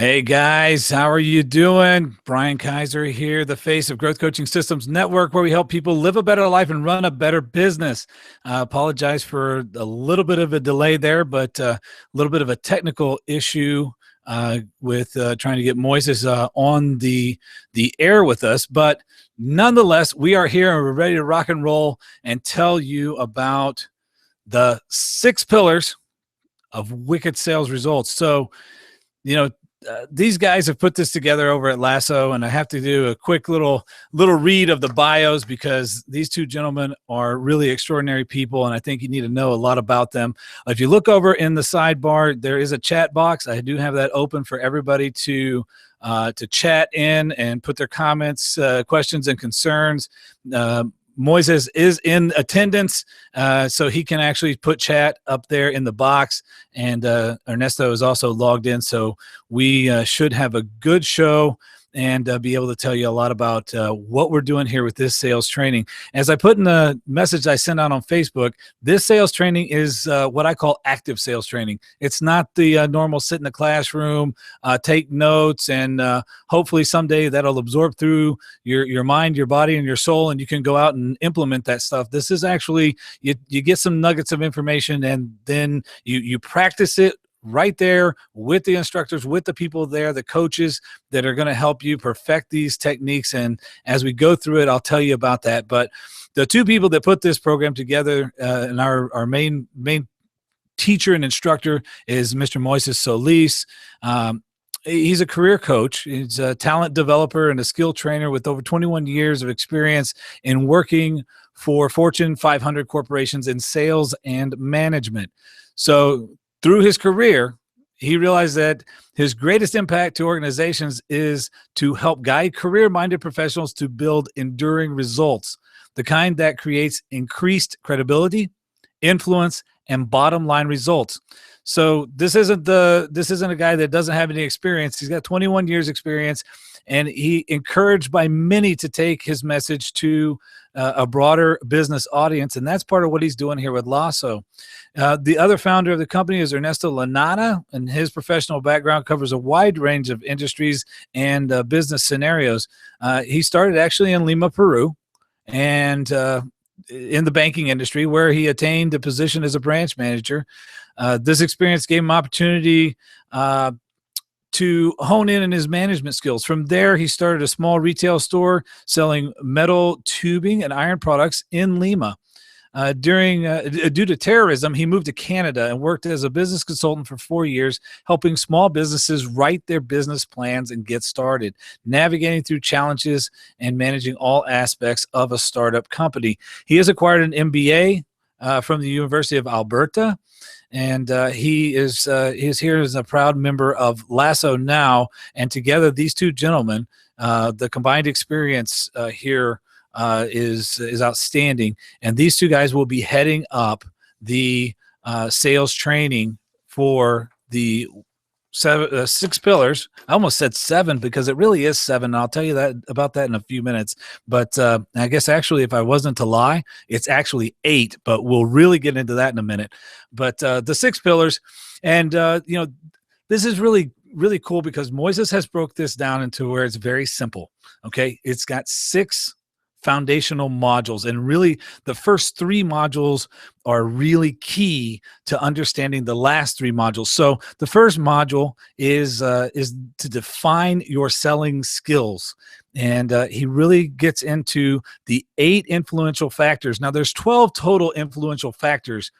Hey guys, how are you doing? Brian Kaiser here, the face of Growth Coaching Systems Network, where we help people live a better life and run a better business. I apologize for a little bit of a delay there, but a little bit of a technical issue with trying to get Moises on the air with us. But nonetheless, we are here and we're ready to rock and roll and tell you about the 6 pillars of wicked sales results. So, you know, these guys have put this together over at Lasso, and I have to do a quick little read of the bios because these two gentlemen are really extraordinary people, and I think you need to know a lot about them. If you look over in the sidebar, there is a chat box. I do have that open for everybody to chat in and put their comments, questions, and concerns. Moises is in attendance, so he can actually put chat up there in the box, and Ernesto is also logged in, so we should have a good show and be able to tell you a lot about what we're doing here with this sales training. As I put in the message I sent out on Facebook, this sales training is what I call active sales training. It's not the normal sit in the classroom, take notes, and hopefully someday that'll absorb through your mind, your body, and your soul, and you can go out and implement that stuff. This is actually, you get some nuggets of information, and then you practice it right there with the instructors, with the people there, the coaches that are going to help you perfect these techniques. And as we go through it, I'll tell you about that. But the two people that put this program together, and our main teacher and instructor is Mr. Moises Solis. He's a career coach. He's a talent developer and a skill trainer with over 21 years of experience in working for Fortune 500 corporations in sales and management. So through his career, he realized that his greatest impact to organizations is to help guide career-minded professionals to build enduring results, the kind that creates increased credibility, influence, and bottom-line results. So this isn't a guy that doesn't have any experience. He's got 21 years experience, and he encouraged by many to take his message to a broader business audience, and that's part of what he's doing here with Lasso. The other founder of the company is Ernesto Lanata, and his professional background covers a wide range of industries and business scenarios. He started actually in Lima, Peru, and in the banking industry, where he attained a position as a branch manager. This experience gave him opportunity to hone in on his management skills. From there, he started a small retail store selling metal tubing and iron products in Lima. Due to terrorism, he moved to Canada and worked as a business consultant for 4 years, helping small businesses write their business plans and get started, navigating through challenges and managing all aspects of a startup company. He has acquired an MBA from the University of Alberta, and he is here as a proud member of Lasso now. And together, these two gentlemen, the combined experience here is outstanding. And these two guys will be heading up the sales training for the 6 pillars. I almost said 7 because it really is 7. And I'll tell you about that in a few minutes. But I guess actually, if I wasn't to lie, it's actually 8. But we'll really get into that in a minute. But the 6 pillars, and this is really cool because Moises has broke this down into where it's very simple. Okay, it's got 6 foundational modules, and really the first 3 modules are really key to understanding the last 3 modules. So the first module is to define your selling skills, and he really gets into the 8 influential factors. Now there's 12 total influential factors.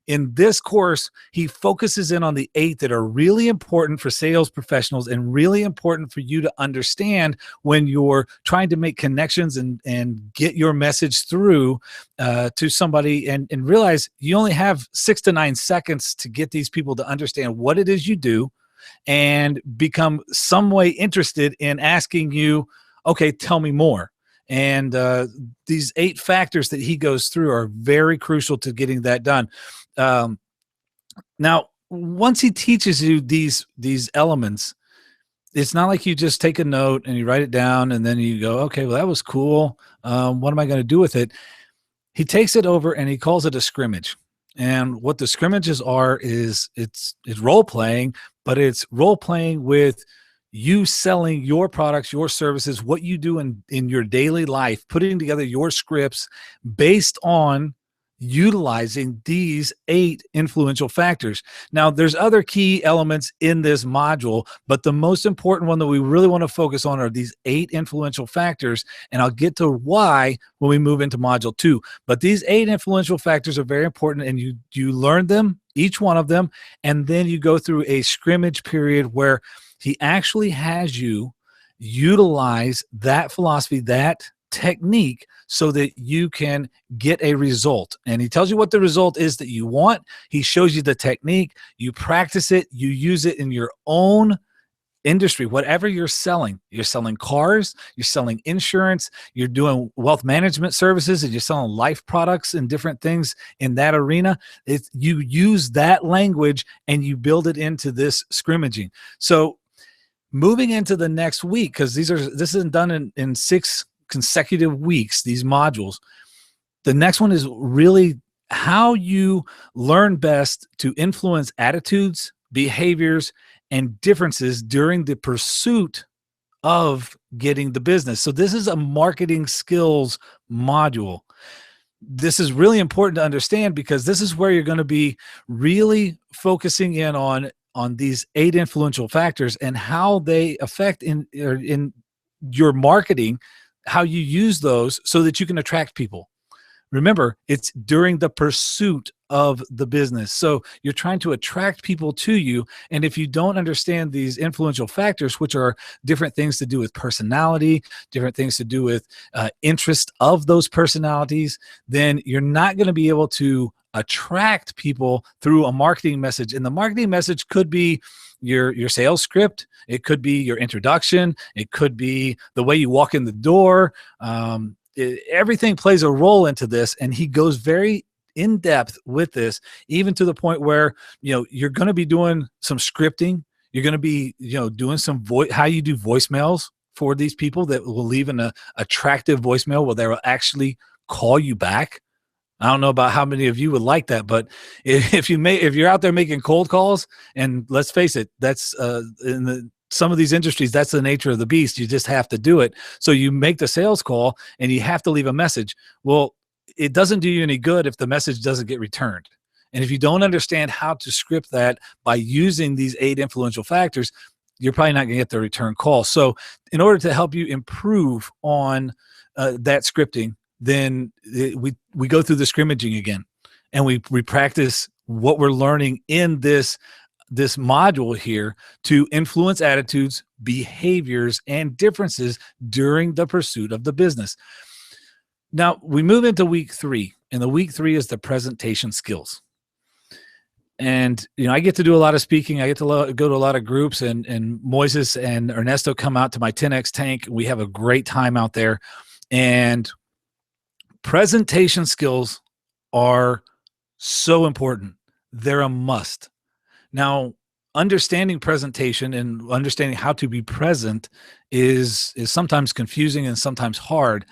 In this course, he focuses in on the 8 that are really important for sales professionals and really important for you to understand when you're trying to make connections and get your message through to somebody, and realize you only have 6 to 9 seconds to get these people to understand what it is you do and become some way interested in asking you, okay, tell me more. And these 8 factors that he goes through are very crucial to getting that done. Now, once he teaches you these elements, it's not like you just take a note and you write it down and then you go, okay, well, that was cool. What am I going to do with it? He takes it over and he calls it a scrimmage. And what the scrimmages are is it's role playing, but it's role playing with you selling your products, your services, what you do in your daily life, putting together your scripts based on utilizing these 8 influential factors. Now, there's other key elements in this module, but the most important one that we really want to focus on are these 8 influential factors, and I'll get to why when we move into module 2. But these 8 influential factors are very important, and you learn them, each one of them, and then you go through a scrimmage period where he actually has you utilize that philosophy, that technique, so that you can get a result. And he tells you what the result is that you want. He shows you the technique. You practice it. You use it in your own industry, whatever you're selling. You're selling cars, you're selling insurance, you're doing wealth management services, and you're selling life products and different things in that arena. You use that language and you build it into this scrimmaging. So moving into the next week, because this isn't done in 6 consecutive weeks, these modules. The next one is really how you learn best to influence attitudes, behaviors, and differences during the pursuit of getting the business. So this is a marketing skills module. This is really important to understand because this is where you're going to be really focusing in on these 8 influential factors and how they affect in your marketing, how you use those so that you can attract people. Remember, it's during the pursuit of the business. So you're trying to attract people to you. And if you don't understand these influential factors, which are different things to do with personality, different things to do with interest of those personalities, then you're not going to be able to attract people through a marketing message. And the marketing message could be your sales script. It could be your introduction. It could be the way you walk in the door. Everything plays a role into this, and he goes very in depth with this, even to the point where you're going to be doing some scripting. You're going to be doing some how you do voicemails for these people that will leave an attractive voicemail where they will actually call you back. I don't know about how many of you would like that, but if you're out there making cold calls, and let's face it, that's in some of these industries, that's the nature of the beast. You just have to do it. So you make the sales call and you have to leave a message. Well, it doesn't do you any good if the message doesn't get returned. And if you don't understand how to script that by using these 8 influential factors, you're probably not going to get the return call. So in order to help you improve on that scripting, then we go through the scrimmaging again, and we practice what we're learning in this module here to influence attitudes, behaviors, and differences during the pursuit of the business. Now we move into week 3, and the week 3 is the presentation skills. And I get to do a lot of speaking. I get to go to a lot of groups, and Moises and Ernesto come out to my 10X tank. We have a great time out there, and presentation skills are so important. They're a must. Now, understanding presentation and understanding how to be present is sometimes confusing and sometimes hard.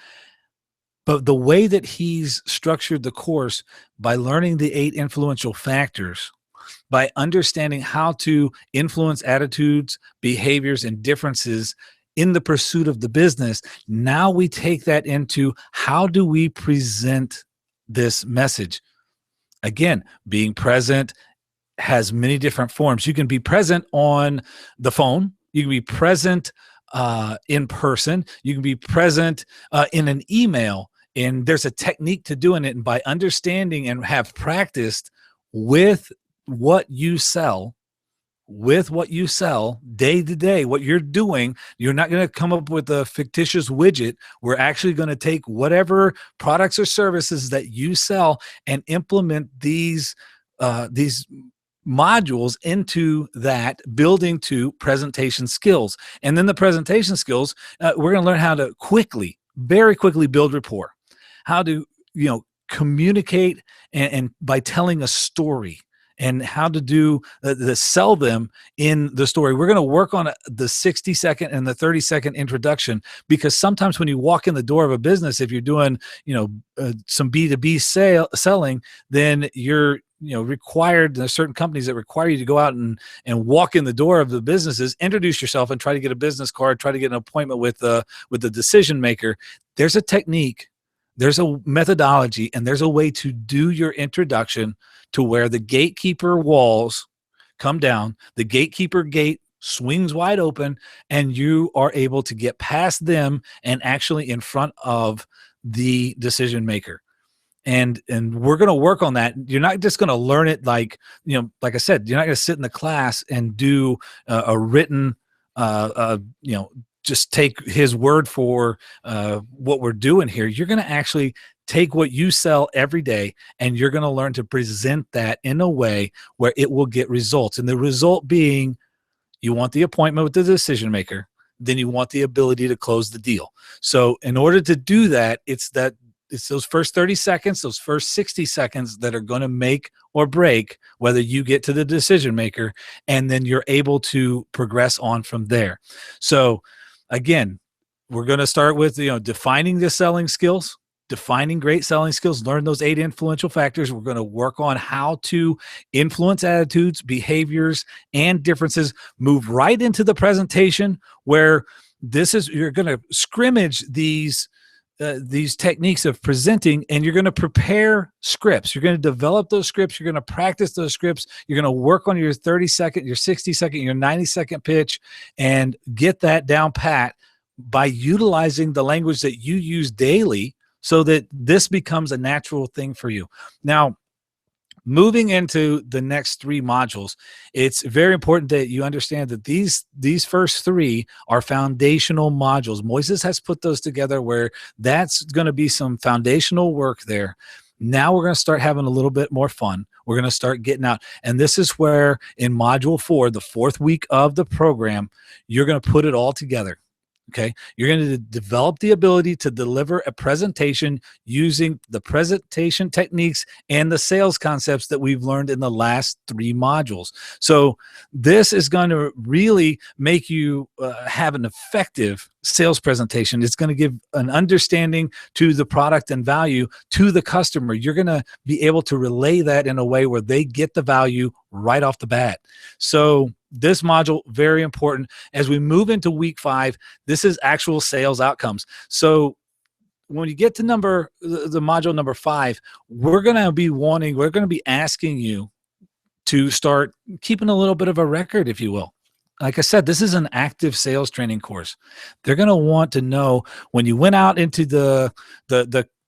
But the way that he's structured the course, by learning the 8 influential factors, by understanding how to influence attitudes, behaviors, and differences in the pursuit of the business, now we take that into how do we present this message. Again, being present has many different forms. You can be present on the phone. You can be present in person. You can be present in an email. And there's a technique to doing it. And by understanding and have practiced with what you sell, day to day, what you're doing, you're not going to come up with a fictitious widget. We're actually going to take whatever products or services that you sell and implement these modules into that, building to presentation skills. And then the presentation skills, we're going to learn how to very quickly build rapport, how to communicate and by telling a story, and how to do the sell them in the story. We're going to work on the 60-second and the 30-second introduction, because sometimes when you walk in the door of a business, if you're doing some B2B selling, then you're required. There's certain companies that require you to go out and walk in the door of the businesses, introduce yourself, and try to get a business card, try to get an appointment with the decision maker. There's a technique, there's a methodology, and there's a way to do your introduction to where the gatekeeper walls come down, the gatekeeper gate swings wide open, and you are able to get past them and actually in front of the decision maker. And we're going to work on that. You're not just going to learn it like I said, you're not going to sit in the class and do a written, just take his word for what we're doing here. You're going to actually take what you sell every day, and you're going to learn to present that in a way where it will get results. And the result being, you want the appointment with the decision maker, then you want the ability to close the deal. So in order to do that, it's those first 30 seconds, those first 60 seconds that are going to make or break whether you get to the decision maker, and then you're able to progress on from there. So again, we're going to start with defining the selling skills, defining great selling skills, learn those 8 influential factors. We're going to work on how to influence attitudes, behaviors, and differences. Move right into the presentation where you're going to scrimmage these techniques of presenting, and you're going to prepare scripts. You're going to develop those scripts. You're going to practice those scripts. You're going to work on your 30-second, your 60-second, your 90-second pitch, and get that down pat by utilizing the language that you use daily so that this becomes a natural thing for you. Now, moving into the next 3 modules, it's very important that you understand that these first 3 are foundational modules. Moises has put those together where that's going to be some foundational work there. Now we're going to start having a little bit more fun. We're going to start getting out. And this is where in module 4, the 4th week of the program, you're going to put it all together. Okay, you're going to develop the ability to deliver a presentation using the presentation techniques and the sales concepts that we've learned in the last 3 modules. So this is going to really make you have an effective sales presentation. It's going to give an understanding to the product and value to the customer. You're going to be able to relay that in a way where they get the value right off the bat. So this module, very important. As we move into week 5, this is actual sales outcomes. So when you get to the module number 5, we're going to be asking you to start keeping a little bit of a record, if you will. Like I said, this is an active sales training course. They're going to want to know when you went out into the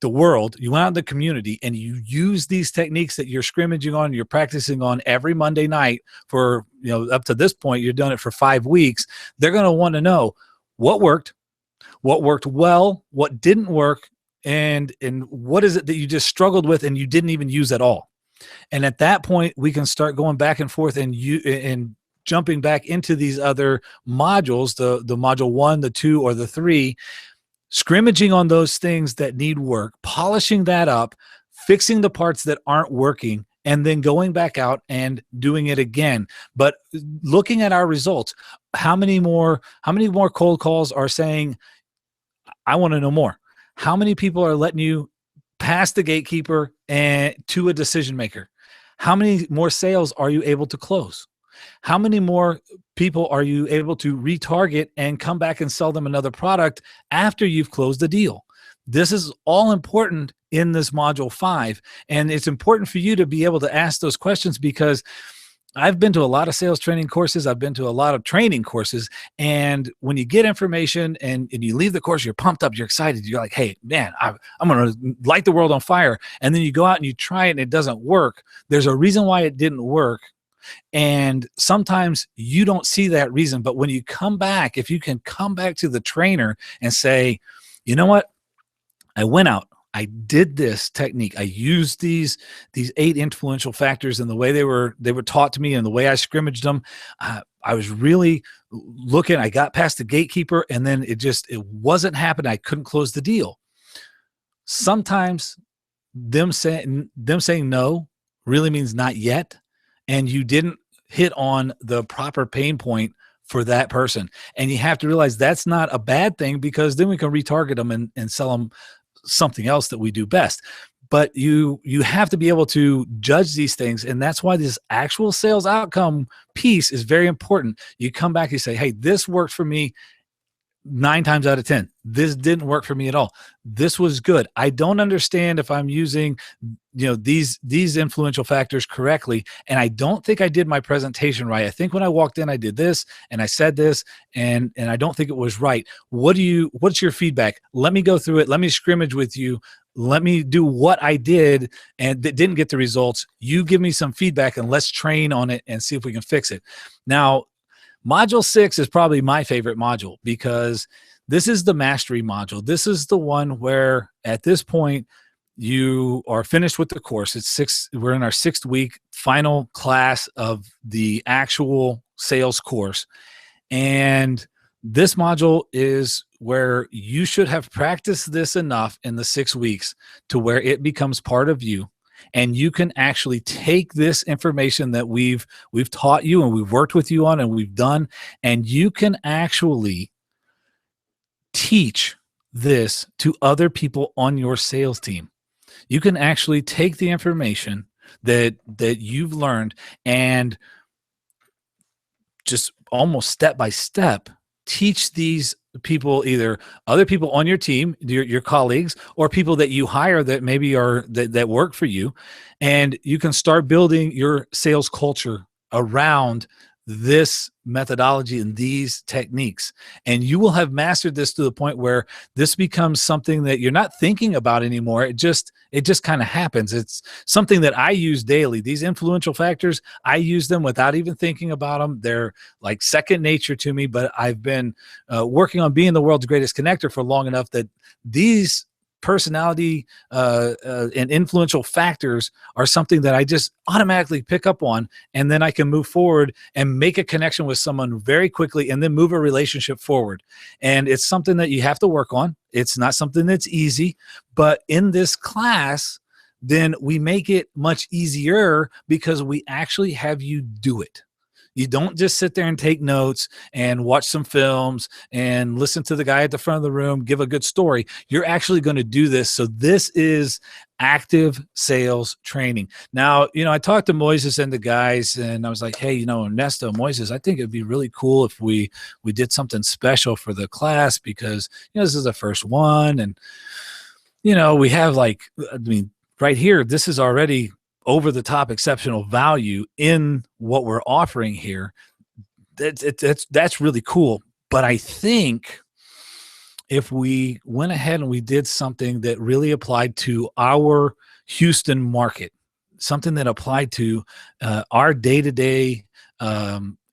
world, you went out in the community, and you use these techniques that you're scrimmaging on, you're practicing on every Monday night for, up to this point, you've done it for 5 weeks. They're going to want to know what worked well, what didn't work, and what is it that you just struggled with and you didn't even use at all. And at that point, we can start going back and forth and jumping back into these other modules, the module 1, the 2, or the 3, scrimmaging on those things that need work, polishing that up, fixing the parts that aren't working, and then going back out and doing it again. But looking at our results, how many more cold calls are saying, I want to know more? How many people are letting you pass the gatekeeper and to a decision maker? How many more sales are you able to close? How many more people are you able to retarget and come back and sell them another product after you've closed the deal? This is all important in this module 5. And it's important for you to be able to ask those questions, because I've been to a lot of sales training courses. I've been to a lot of training courses. And when you get information and you leave the course, you're pumped up, you're excited. You're like, hey, man, I'm going to light the world on fire. And then you go out and you try it and it doesn't work. There's a reason why it didn't work. And sometimes you don't see that reason. But when you come back, if you can come back to the trainer and say, you know what? I went out, I did this technique, I used these 8 influential factors, and the way they were taught to me and the way I scrimmaged them, I was really looking, I got past the gatekeeper, and then it wasn't happening. I couldn't close the deal. Sometimes them saying no really means not yet, and you didn't hit on the proper pain point for that person. And you have to realize that's not a bad thing, because then we can retarget them and sell them something else that we do best. but you have to be able to judge these things, and that's why this actual sales outcome piece is very important. You come back, you say, hey, this worked for me 9 times out of 10. This didn't work for me at all. This was good. I don't understand if I'm using, these influential factors correctly, and I don't think I did my presentation right. I think when I walked in, I did this and I said this, and I don't think it was right. What's your feedback? Let me go through it. Let me scrimmage with you. Let me do what I did and that didn't get the results. You give me some feedback and let's train on it and see if we can fix it. Now, Module 6 is probably my favorite module because this is the mastery module. This is the one where at this point you are finished with the course. We're in our 6th week, final class of the actual sales course. And this module is where you should have practiced this enough in the 6 weeks to where it becomes part of you. And you can actually take this information that we've taught you and we've worked with you on and we've done, and you can actually teach this to other people on your sales team. You can actually take the information that you've learned and just almost step by step teach these people, either other people on your team, your colleagues, or people that you hire that maybe are that work for you, and you can start building your sales culture around this methodology and these techniques, and you will have mastered this to the point where this becomes something that you're not thinking about anymore. It just kind of happens. It's something that I use daily. These influential factors, I use them without even thinking about them. They're like second nature to me, but I've been working on being the world's greatest connector for long enough that these personality and influential factors are something that I just automatically pick up on, and then I can move forward and make a connection with someone very quickly and then move a relationship forward. And it's something that you have to work on. It's not something that's easy, but in this class, then we make it much easier because we actually have you do it. You don't just sit there and take notes and watch some films and listen to the guy at the front of the room give a good story. You're actually going to do this. So this is active sales training. Now, I talked to Moises and the guys, and I was like, hey, Ernesto, Moises, I think it'd be really cool if we did something special for the class because, this is the first one. And, we have right here, this is already over the top exceptional value in what we're offering here. That's really cool. But I think if we went ahead and we did something that really applied to our Houston market, something that applied to our day-to-day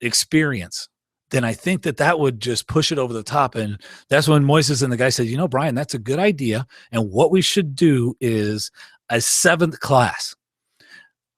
experience, then I think that would just push it over the top. And that's when Moises and the guy said, Brian, that's a good idea. And what we should do is a 7th class.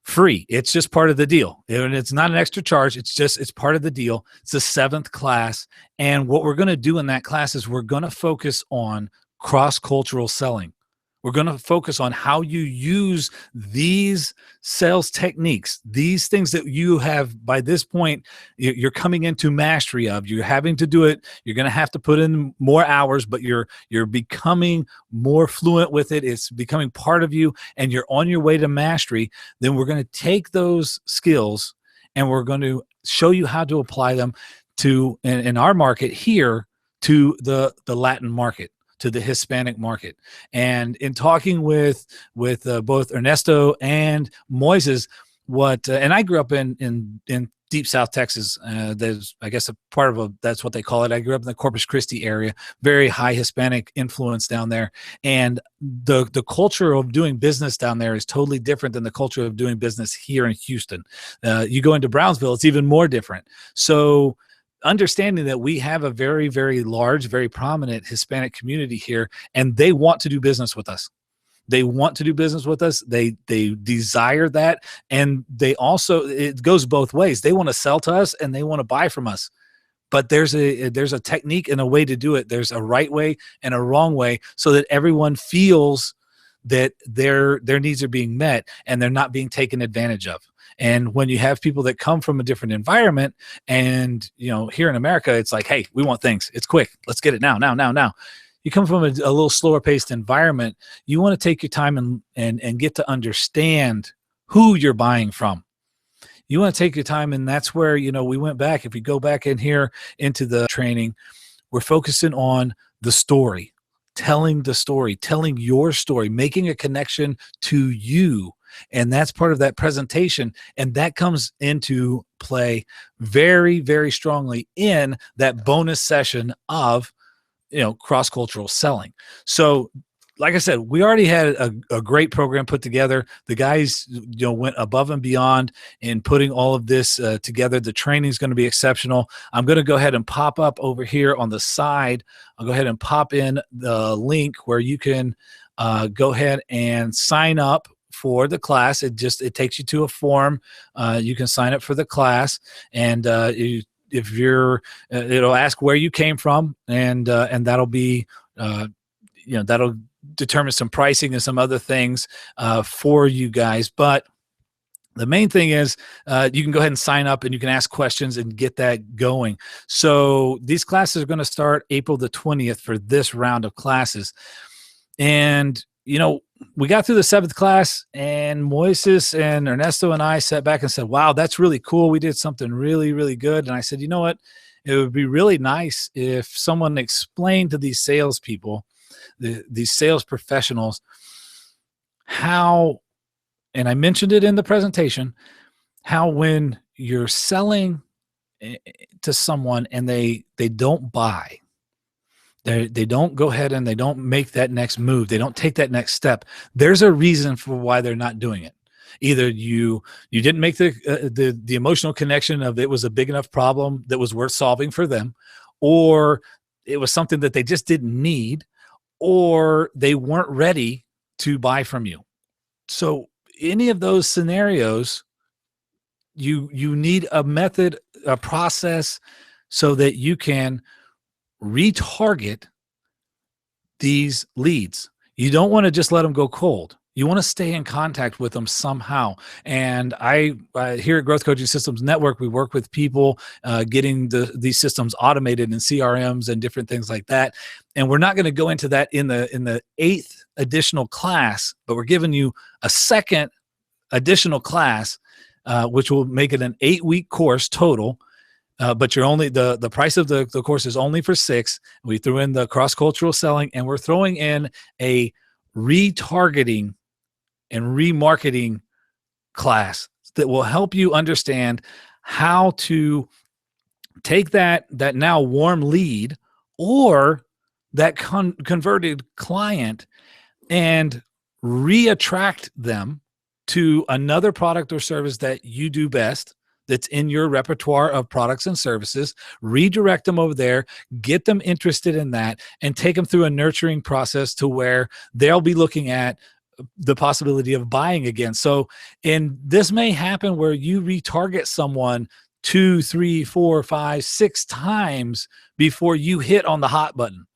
Free. It's just part of the deal. And it's not an extra charge. It's part of the deal. It's the 7th class. And what we're going to do in that class is we're going to focus on cross-cultural selling. We're going to focus on how you use these sales techniques, these things that you have by this point, you're coming into mastery of. You're having to do it. You're going to have to put in more hours, but you're becoming more fluent with it. It's becoming part of you, and you're on your way to mastery. Then we're going to take those skills and we're going to show you how to apply them to, in our market here, to the Latin market, to the Hispanic market. And in talking with both Ernesto and Moises, and I grew up in deep South Texas. There's, I guess, that's what they call it. I grew up in the Corpus Christi area, very high Hispanic influence down there. And the culture of doing business down there is totally different than the culture of doing business here in Houston. You go into Brownsville, it's even more different. So understanding that we have a very, very large, very prominent Hispanic community here, and they want to do business with us. They want to do business with us. They desire that. And they also, it goes both ways. They want to sell to us and they want to buy from us. But there's a technique and a way to do it. There's a right way and a wrong way so that everyone feels that their needs are being met and they're not being taken advantage of. And when you have people that come from a different environment and, here in America, it's like, hey, we want things. It's quick. Let's get it now. you come from a little slower paced environment, you want to take your time and get to understand who you're buying from. You want to take your time, and that's where, we went back. If we go back in here into the training, we're focusing on the story, telling the story, telling your story, making a connection to you. And that's part of that presentation. And that comes into play very, very strongly in that bonus session of, cross-cultural selling. So like I said, we already had a great program put together. The guys, went above and beyond in putting all of this together. The training is going to be exceptional. I'm going to go ahead and pop up over here on the side. I'll go ahead and pop in the link where you can go ahead and sign up for the class. It takes you to a form. You can sign up for the class, and if you're, it'll ask where you came from, and that'll be, that'll determine some pricing and some other things for you guys. But the main thing is you can go ahead and sign up, and you can ask questions and get that going. So these classes are going to start April the 20th for this round of classes. And, we got through the 7th class, and Moises and Ernesto and I sat back and said, wow, that's really cool. We did something really, really good. And I said, you know what? It would be really nice if someone explained to these salespeople, these sales professionals, how, and I mentioned it in the presentation, how when you're selling to someone and they don't buy, they don't go ahead and they don't make that next move, they don't take that next step, there's a reason for why they're not doing it. Either you didn't make the emotional connection of it was a big enough problem that was worth solving for them, or it was something that they just didn't need, or they weren't ready to buy from you. So any of those scenarios, you need a method, a process, so that you can retarget these leads. You don't want to just let them go cold. You want to stay in contact with them somehow. And I here at Growth Coaching Systems Network, we work with people getting these systems automated in CRMs and different things like that. And we're not going to go into that in the 8th additional class, but we're giving you a 2nd additional class, which will make it an 8-week course total. But you're only the price of the course is only for 6. We threw in the cross-cultural selling, and we're throwing in a retargeting and remarketing class that will help you understand how to take that now warm lead or that converted client and reattract them to another product or service that you do best, that's in your repertoire of products and services, redirect them over there, get them interested in that, and take them through a nurturing process to where they'll be looking at the possibility of buying again. So, and this may happen where you retarget someone 2, 3, 4, 5, 6 times before you hit on the hot button.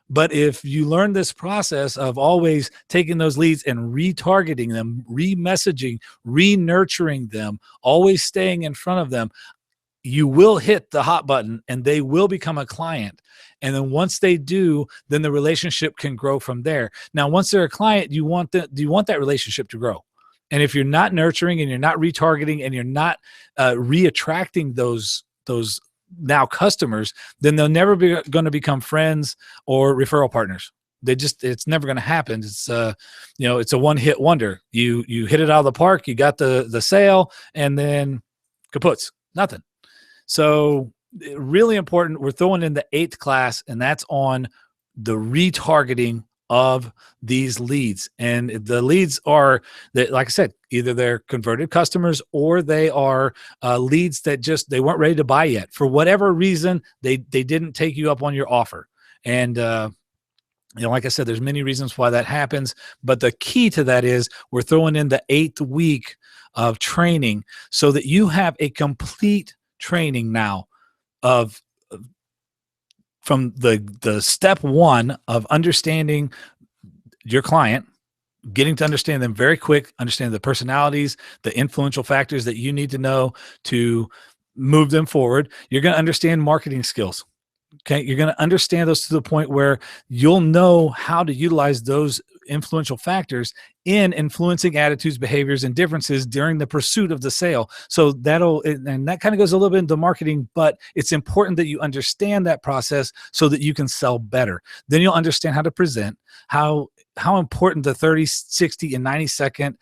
But if you learn this process of always taking those leads and retargeting them, re-messaging, re-nurturing them, always staying in front of them, you will hit the hot button and they will become a client. And then once they do, then the relationship can grow from there. Now, once they're a client, you want that relationship to grow. And if you're not nurturing and you're not retargeting and you're not re-attracting those now customers, then they'll never be going to become friends or referral partners. It's never going to happen. It's it's a one-hit wonder. You hit it out of the park, you got the sale, and then kaputs, nothing. So really important. We're throwing in the 8th class, and that's on the retargeting of these leads. And the leads are that, like I said, either they're converted customers or they are leads that they weren't ready to buy yet. For whatever reason, they didn't take you up on your offer. And like I said, there's many reasons why that happens, but the key to that is we're throwing in the 8th week of training so that you have a complete training now from the step 1 of understanding your client, getting to understand them very quick, understand the personalities, the influential factors that you need to know to move them forward. You're going to understand marketing skills. Okay, you're going to understand those to the point where you'll know how to utilize those influential factors in influencing attitudes, behaviors, and differences during the pursuit of the sale. So and that kind of goes a little bit into marketing, but it's important that you understand that process so that you can sell better. Then you'll understand how to present, how important the 30, 60, and 90-second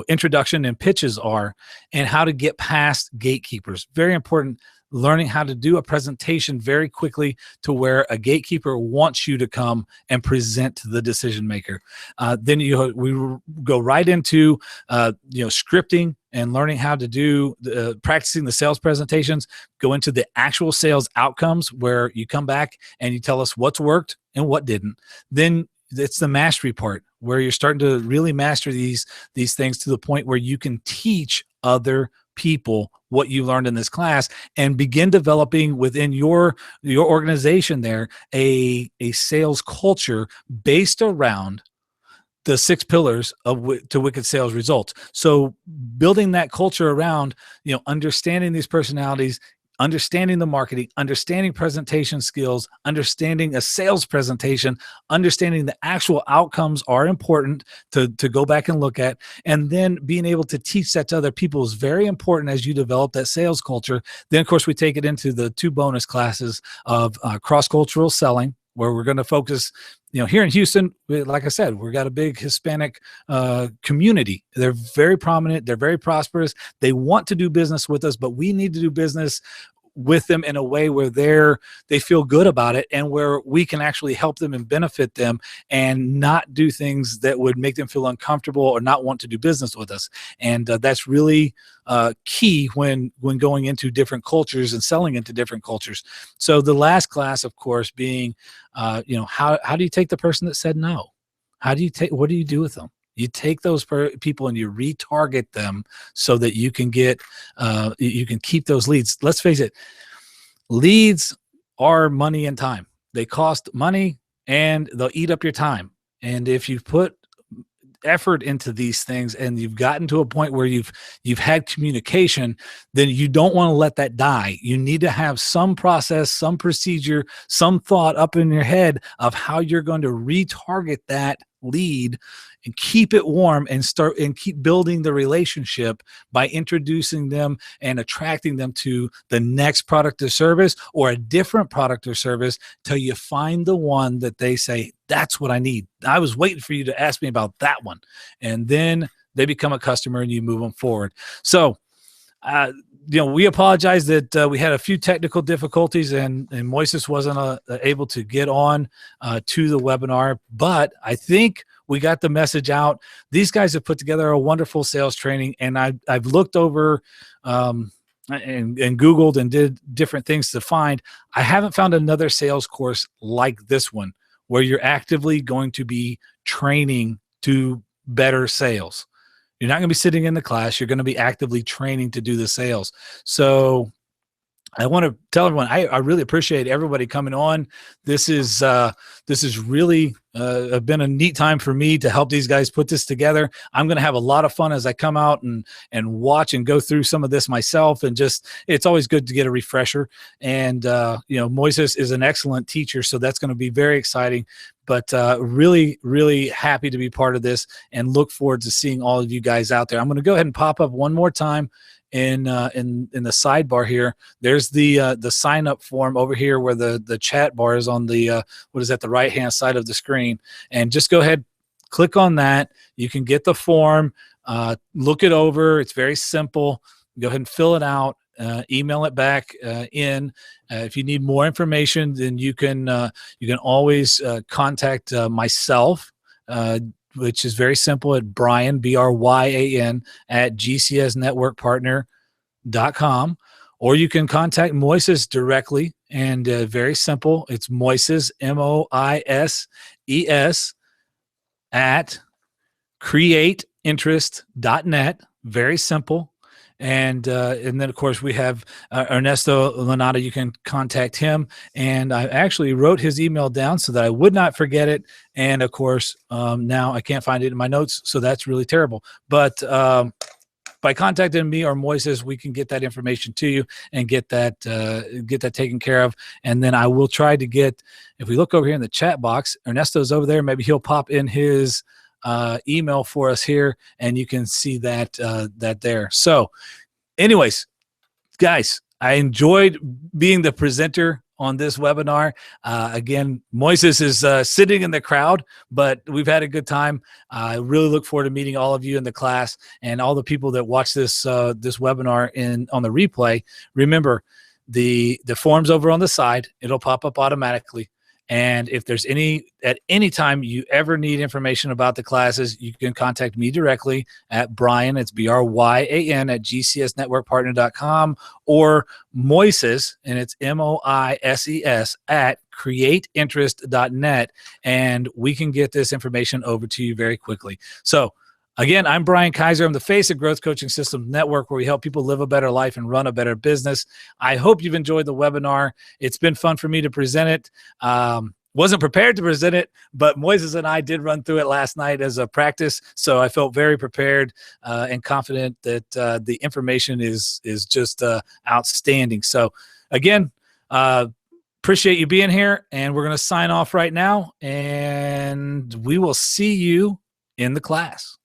introduction and pitches are, and how to get past gatekeepers. Very important. Learning how to do a presentation very quickly to where a gatekeeper wants you to come and present to the decision maker. Then we go right into scripting and learning how to do practicing the sales presentations. Go into the actual sales outcomes where you come back and you tell us what's worked and what didn't. Then it's the mastery part where you're starting to really master these things to the point where you can teach other people what you learned in this class and begin developing within your organization there a sales culture based around the 6 pillars to wicked sales results. So building that culture around, understanding these personalities, understanding the marketing, understanding presentation skills, understanding a sales presentation, understanding the actual outcomes are important to go back and look at, and then being able to teach that to other people is very important as you develop that sales culture. Then, of course, we take it into the 2 bonus classes of cross-cultural selling, where we're going to focus, here in Houston, like I said, we've got a big Hispanic community. They're very prominent. They're very prosperous. They want to do business with us, but we need to do business with them in a way where they feel good about it and where we can actually help them and benefit them and not do things that would make them feel uncomfortable or not want to do business with us. And that's really key when going into different cultures and selling into different cultures. So the last class, of course, being, how do you take the person that said no? What do you do with them? You take those people and you retarget them so that you can you can keep those leads. Let's face it, leads are money and time. They cost money and they'll eat up your time. And if you put effort into these things and you've gotten to a point where you've had communication, then you don't want to let that die. You need to have some process, some procedure, some thought up in your head of how you're going to retarget that lead and keep it warm and keep building the relationship by introducing them and attracting them to the next product or service or a different product or service till you find the one that they say, that's what I need. I was waiting for you to ask me about that one. And then they become a customer and you move them forward. So, we apologize that we had a few technical difficulties and Moises wasn't able to get on to the webinar, but I think we got the message out. These guys have put together a wonderful sales training, and I've looked over and Googled and did different things to find. I haven't found another sales course like this one where you're actively going to be training to better sales. You're not going to be sitting in the class. You're going to be actively training to do the sales. So I want to tell everyone, I really appreciate everybody coming on. This is really been a neat time for me to help these guys put this together. I'm going to have a lot of fun as I come out and watch and go through some of this myself. And it's always good to get a refresher. And, Moises is an excellent teacher, so that's going to be very exciting. But really, really happy to be part of this and look forward to seeing all of you guys out there. I'm going to go ahead and pop up one more time in the sidebar here. There's the sign up form over here where the chat bar is on the the right hand side of the screen, and just go ahead, click on that. You can get the form, look it over. It's very simple. Go ahead and fill it out. Email it back in. If you need more information, then you can always contact myself, which is very simple at Bryan, Bryan, at gcsnetworkpartner.com, or you can contact Moises directly, and very simple. It's Moises, Moises, at createinterest.net. Very simple. And then, of course, we have Ernesto Lanata. You can contact him. And I actually wrote his email down so that I would not forget it. And, of course, now I can't find it in my notes, so that's really terrible. But by contacting me or Moises, we can get that information to you and get that taken care of. And then I will try to get, if we look over here in the chat box, Ernesto's over there. Maybe he'll pop in his email for us here, and you can see that there. So anyways, guys, I enjoyed being the presenter on this webinar. Again, Moises is sitting in the crowd, but we've had a good time. I really look forward to meeting all of you in the class and all the people that watch this this webinar on the replay. Remember, the form's over on the side. It'll pop up automatically. And if there's at any time you ever need information about the classes, you can contact me directly at Bryan, it's Bryan at gcsnetworkpartner.com, or Moises, and it's Moises at createinterest.net, and we can get this information over to you very quickly. So again, I'm Bryan Kaiser. I'm the face of Growth Coaching Systems Network, where we help people live a better life and run a better business. I hope you've enjoyed the webinar. It's been fun for me to present it. Wasn't prepared to present it, but Moises and I did run through it last night as a practice, so I felt very prepared and confident that the information is just outstanding. So again, appreciate you being here, and we're going to sign off right now, and we will see you in the class.